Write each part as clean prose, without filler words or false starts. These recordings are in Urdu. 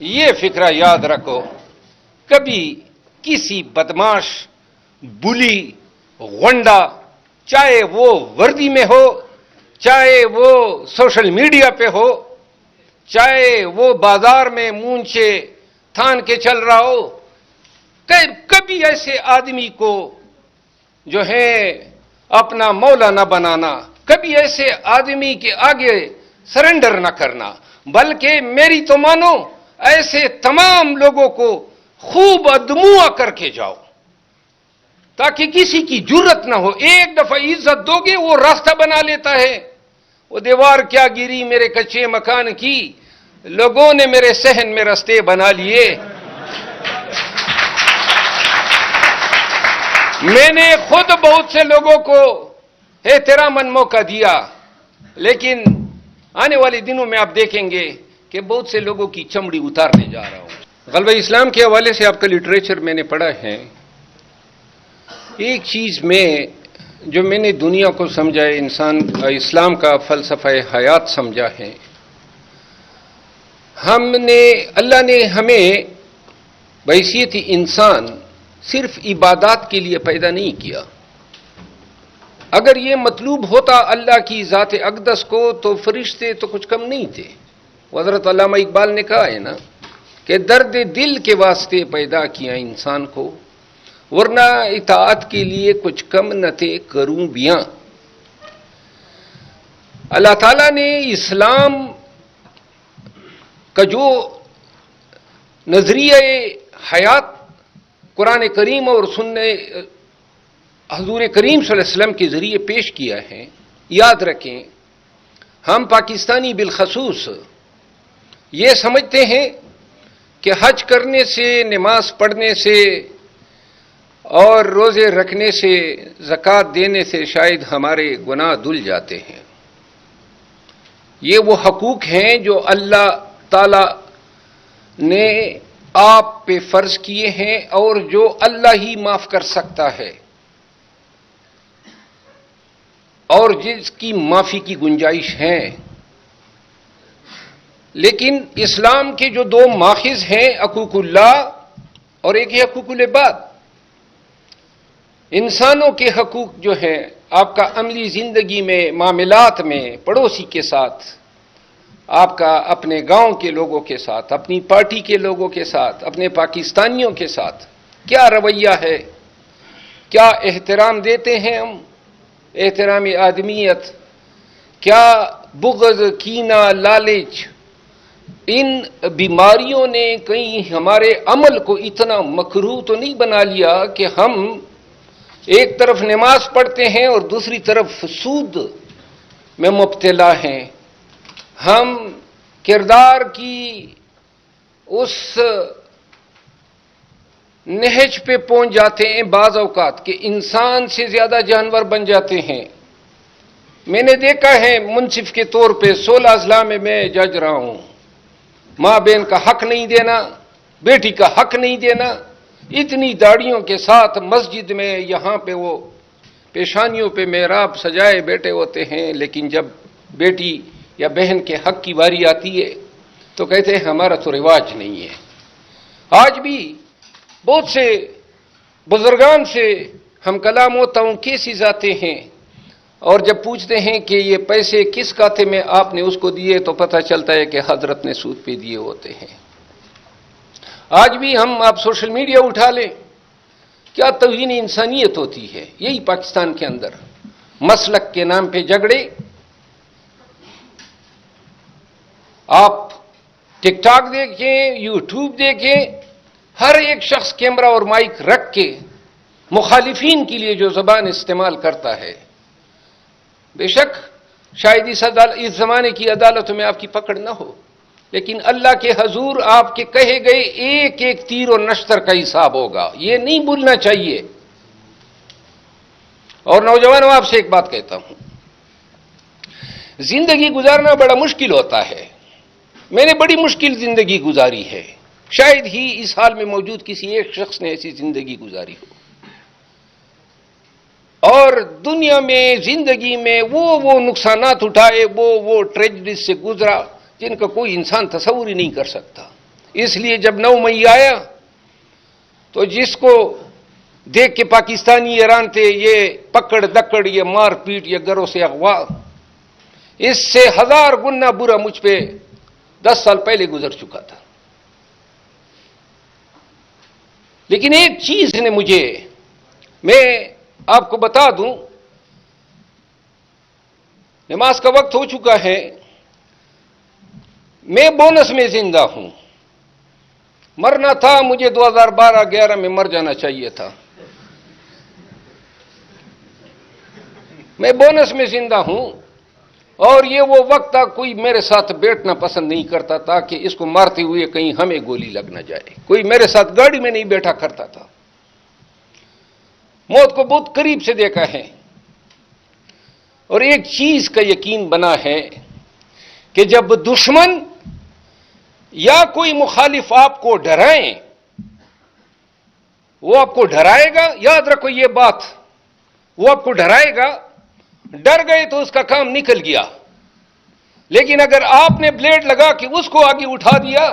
یہ فکرہ یاد رکھو، کبھی کسی بدماش، بلی، غنڈا، چاہے وہ وردی میں ہو، چاہے وہ سوشل میڈیا پہ ہو، چاہے وہ بازار میں مونچھے تھان کے چل رہا ہو، کبھی ایسے آدمی کو جو ہے اپنا مولا نہ بنانا، کبھی ایسے آدمی کے آگے سرنڈر نہ کرنا، بلکہ میری تو مانو ایسے تمام لوگوں کو خوب ادموا کر کے جاؤ تاکہ کسی کی جرت نہ ہو۔ ایک دفعہ عزت دو گے وہ راستہ بنا لیتا ہے۔ وہ دیوار کیا گری میرے کچے مکان کی، لوگوں نے میرے صحن میں راستے بنا لیے۔ میں نے خود بہت سے لوگوں کو احتراماً موقع دیا، لیکن آنے والے دنوں میں آپ دیکھیں گے کہ بہت سے لوگوں کی چمڑی اتارنے جا رہا ہوں۔ غلبہ اسلام کے حوالے سے آپ کا لٹریچر میں نے پڑھا ہے۔ ایک چیز جو میں نے دنیا کو سمجھا ہے، اسلام کا فلسفہ حیات سمجھا ہے، اللہ نے ہمیں بحیثیت انسان صرف عبادات کے لیے پیدا نہیں کیا۔ اگر یہ مطلوب ہوتا اللہ کی ذات اقدس کو تو فرشتے تو کچھ کم نہیں تھے۔ حضرت علامہ اقبال نے کہا ہے نا کہ درد دل کے واسطے پیدا کیا انسان کو، ورنہ اطاعت کے لیے کچھ کم نہ تھے کروں بیاں۔ اللہ تعالیٰ نے اسلام کا جو نظریہ حیات قرآن کریم اور حضور کریم صلی اللہ علیہ وسلم کے ذریعے پیش کیا ہے، یاد رکھیں ہم پاکستانی بالخصوص یہ سمجھتے ہیں کہ حج کرنے سے، نماز پڑھنے سے اور روزے رکھنے سے، زکوٰۃ دینے سے شاید ہمارے گناہ دھل جاتے ہیں۔ یہ وہ حقوق ہیں جو اللہ تعالی نے آپ پہ فرض کیے ہیں اور جو اللہ ہی معاف کر سکتا ہے اور جس کی معافی کی گنجائش ہے۔ لیکن اسلام کے جو دو ماخذ ہیں، حقوق اللہ اور ایک ہے حقوق العباد۔ انسانوں کے حقوق جو ہیں آپ کا عملی زندگی میں، معاملات میں، پڑوسی کے ساتھ، آپ کا اپنے گاؤں کے لوگوں کے ساتھ، اپنی پارٹی کے لوگوں کے ساتھ، اپنے پاکستانیوں کے ساتھ کیا رویہ ہے، کیا احترام دیتے ہیں ہم، احترام آدمیت، کیا بغض، کینہ، لالچ، ان بیماریوں نے کہیں ہمارے عمل کو اتنا مکروہ تو نہیں بنا لیا کہ ہم ایک طرف نماز پڑھتے ہیں اور دوسری طرف سود میں مبتلا ہیں؟ ہم کردار کی اس نہج پہ پہنچ جاتے ہیں بعض اوقات کہ انسان سے زیادہ جانور بن جاتے ہیں۔ میں نے دیکھا ہے منصف کے طور پہ 16 اضلاع میں میں جج رہا ہوں، ماں بہن کا حق نہیں دینا، بیٹی کا حق نہیں دینا، اتنی داڑھیوں کے ساتھ مسجد میں یہاں پہ وہ پیشانیوں پہ محراب سجائے بیٹھے ہوتے ہیں، لیکن جب بیٹی یا بہن کے حق کی باری آتی ہے تو کہتے ہیں ہمارا تو رواج نہیں ہے۔ آج بھی بہت سے بزرگان سے ہم کلام ہوتا ہوں، کیسی ذاتیں ہیں، اور جب پوچھتے ہیں کہ یہ پیسے کس کھاتے میں آپ نے اس کو دیے تو پتہ چلتا ہے کہ حضرت نے سود پہ دیے ہوتے ہیں۔ آج بھی آپ سوشل میڈیا اٹھا لیں، کیا توہین انسانیت ہوتی ہے۔ یہی پاکستان کے اندر مسلک کے نام پہ جھگڑے، آپ ٹک ٹاک دیکھیں، یوٹیوب دیکھیں، ہر ایک شخص کیمرہ اور مائک رکھ کے مخالفین کے لیے جو زبان استعمال کرتا ہے۔ بے شک شاید اس زمانے کی عدالتوں میں آپ کی پکڑ نہ ہو، لیکن اللہ کے حضور آپ کے کہے گئے ایک ایک تیر و نشتر کا حساب ہوگا، یہ نہیں بھولنا چاہیے۔ اور نوجوانوں آپ سے ایک بات کہتا ہوں، زندگی گزارنا بڑا مشکل ہوتا ہے۔ میں نے بڑی مشکل زندگی گزاری ہے، شاید ہی اس حال میں موجود کسی ایک شخص نے ایسی زندگی گزاری ہو، اور دنیا میں زندگی میں وہ نقصانات اٹھائے، وہ ٹریجڈیز سے گزرا جن کا کوئی انسان تصور ہی نہیں کر سکتا۔ اس لیے جب 9 مئی آیا تو جس کو دیکھ کے پاکستانی حیران تھے، یہ پکڑ دکڑ، یہ مار پیٹ، یہ گھروں سے اغوا، اس سے 1000 گنا برا مجھ پہ 10 سال پہلے گزر چکا تھا۔ لیکن ایک چیز نے مجھے، میں آپ کو بتا دوں، نماز کا وقت ہو چکا ہے، میں بونس میں زندہ ہوں، مرنا تھا مجھے 2012-11 میں مر جانا چاہیے تھا، میں بونس میں زندہ ہوں، اور یہ وہ وقت تھا کوئی میرے ساتھ بیٹھنا پسند نہیں کرتا تھا کہ اس کو مارتے ہوئے کہیں ہمیں گولی لگ نہ جائے، کوئی میرے ساتھ گاڑی میں نہیں بیٹھا کرتا تھا، موت کو بہت قریب سے دیکھا ہے۔ اور ایک چیز کا یقین بنا ہے کہ جب دشمن یا کوئی مخالف آپ کو ڈرائیں، وہ آپ کو ڈرائے گا، یاد رکھو یہ بات، وہ آپ کو ڈرائے گا، ڈر گئے تو اس کا کام نکل گیا، لیکن اگر آپ نے بلیڈ لگا کے اس کو آگے اٹھا دیا،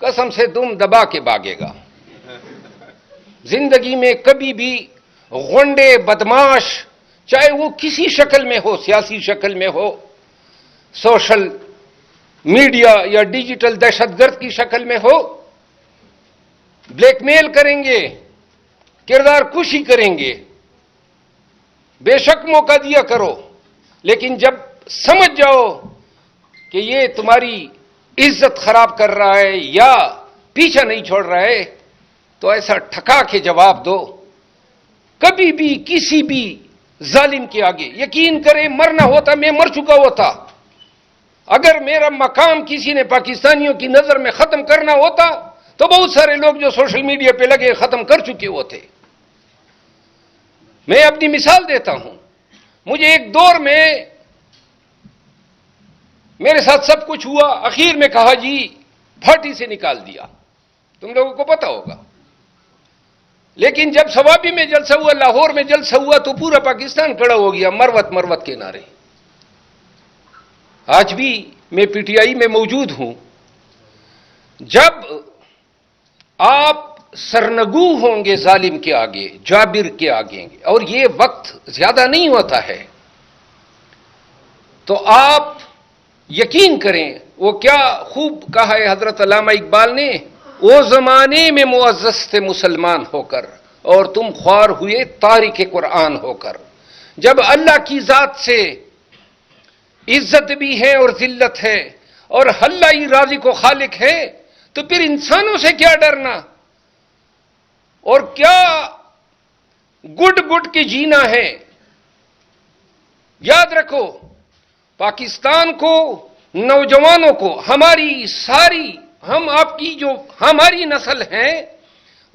قسم سے دم دبا کے بھاگے گا۔ زندگی میں کبھی بھی غنڈے بدماش، چاہے وہ کسی شکل میں ہو، سیاسی شکل میں ہو، سوشل میڈیا یا ڈیجیٹل دہشت گرد کی شکل میں ہو، بلیک میل کریں گے، کردار کشی کریں گے، بے شک موقع دیا کرو، لیکن جب سمجھ جاؤ کہ یہ تمہاری عزت خراب کر رہا ہے یا پیچھا نہیں چھوڑ رہا ہے، تو ایسا ٹھکا کے جواب دو۔ کبھی بھی کسی بھی ظالم کے آگے، یقین کریں مرنا ہوتا میں مر چکا ہوتا، اگر میرا مقام کسی نے پاکستانیوں کی نظر میں ختم کرنا ہوتا تو بہت سارے لوگ جو سوشل میڈیا پہ لگے ختم کر چکے ہوتے۔ میں اپنی مثال دیتا ہوں، مجھے ایک دور میں میرے ساتھ سب کچھ ہوا، اخیر میں کہا جی پھاٹی سے نکال دیا، تم لوگوں کو پتا ہوگا، لیکن جب سوابی میں جلسہ ہوا، لاہور میں جلسہ ہوا، تو پورا پاکستان کھڑا ہو گیا، مروت مروت کے نعرے۔ آج بھی میں پی ٹی آئی میں موجود ہوں، جب آپ سرنگو ہوں گے ظالم کے آگے، جابر کے آگے، اور یہ وقت زیادہ نہیں ہوتا ہے، تو آپ یقین کریں، وہ کیا خوب کہا ہے حضرت علامہ اقبال نے، وہ زمانے میں معزز تھے مسلمان ہو کر، اور تم خوار ہوئے تارک قرآن ہو کر۔ جب اللہ کی ذات سے عزت بھی ہے اور ذلت ہے، اور اللہ ہی رازق و خالق ہے، تو پھر انسانوں سے کیا ڈرنا، اور کیا گٹ گٹ کے جینا ہے۔ یاد رکھو، پاکستان کو، نوجوانوں کو، ہماری ساری، ہم آپ کی جو ہماری نسل ہے،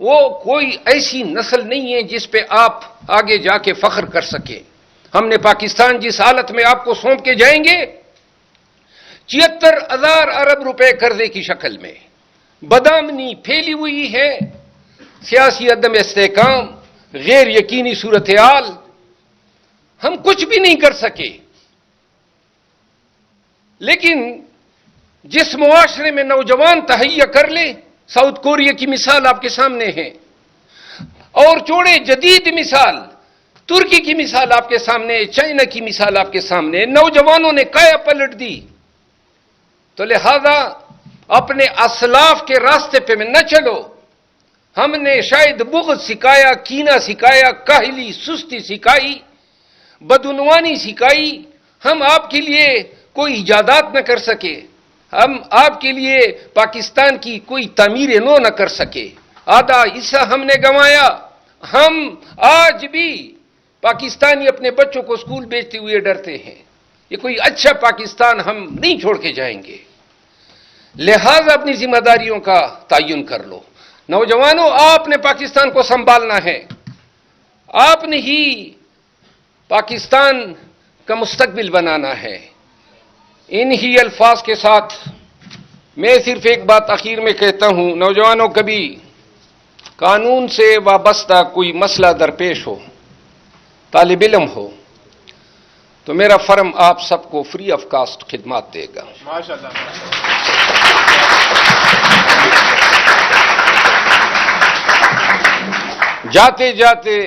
وہ کوئی ایسی نسل نہیں ہے جس پہ آپ آگے جا کے فخر کر سکیں۔ ہم نے پاکستان جس حالت میں آپ کو سونپ کے جائیں گے، 74,000 ارب روپے قرضے کی شکل میں، بدامنی پھیلی ہوئی ہے، سیاسی عدم استحکام، غیر یقینی صورتحال، ہم کچھ بھی نہیں کر سکے۔ لیکن جس معاشرے میں نوجوان تہیا کر لے، ساؤتھ کوریا کی مثال آپ کے سامنے ہے، اور چوڑے جدید مثال، ترکی کی مثال آپ کے سامنے، چائنا کی مثال آپ کے سامنے، نوجوانوں نے کایا پلٹ دی۔ تو لہذا اپنے اسلاف کے راستے پہ میں نہ چلو۔ ہم نے شاید بغض سکھایا، کینہ سکھایا، کاہلی سستی سکھائی، بدعنوانی سکھائی، ہم آپ کے لیے کوئی ایجادات نہ کر سکے، ہم آپ کے لیے پاکستان کی کوئی تعمیر نو نہ کر سکے، آدھا حصہ ہم نے گنوایا۔ ہم آج بھی پاکستانی اپنے بچوں کو اسکول بھیجتے ہوئے ڈرتے ہیں، یہ کوئی اچھا پاکستان ہم نہیں چھوڑ کے جائیں گے۔ لہذا اپنی ذمہ داریوں کا تعین کر لو۔ نوجوانوں، آپ نے پاکستان کو سنبھالنا ہے، آپ نے ہی پاکستان کا مستقبل بنانا ہے۔ انہی الفاظ کے ساتھ میں صرف ایک بات آخر میں کہتا ہوں، نوجوانوں، کبھی قانون سے وابستہ کوئی مسئلہ درپیش ہو، طالب علم ہو، تو میرا فرم آپ سب کو فری آف کاسٹ خدمات دے گا۔ ماشاءاللہ۔ جاتے جاتے